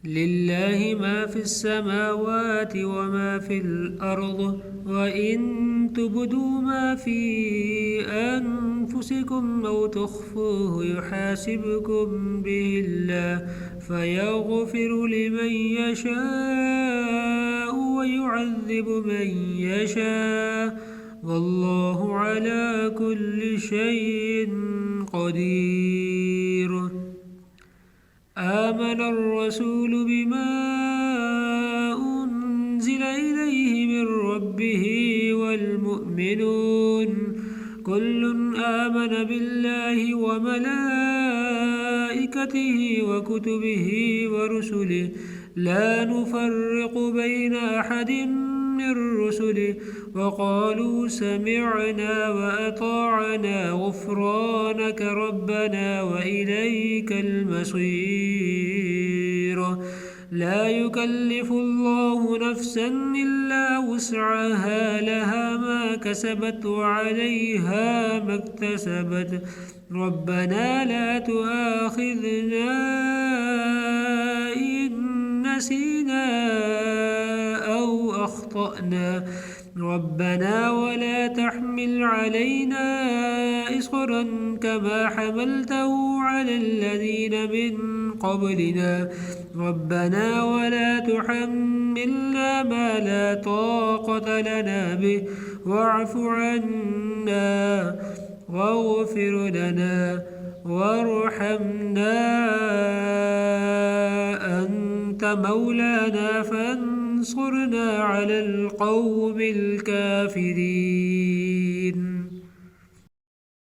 لله ما في السماوات وما في الأرض وإن تبدوا ما في أنفسكم أو تخفوه يحاسبكم به الله فيغفر لمن يشاء ويعذب من يشاء والله على كل شيء قدير. آمن الرسول بما أنزل إليه من ربه والمؤمنون كل آمن بالله وملائكته وكتبه ورسله لا نفرق بين أحد من رسله وقالوا سمعنا وأطاعنا غفرانك ربنا وإليك المصير. لا يكلف الله نفسا إلا وسعها لها ما كسبت وعليها ما اكتسبت ربنا لا تؤاخذنا إن نسينا أو أخطأنا ربنا ولا تحمل علينا إصرا كما حملته على الذين من قبلنا ربنا ولا تحملنا ما لا طاقة لنا به واعف عنا واغفر لنا وارحمنا أنت مولانا فانصرنا على القوم الكافرين.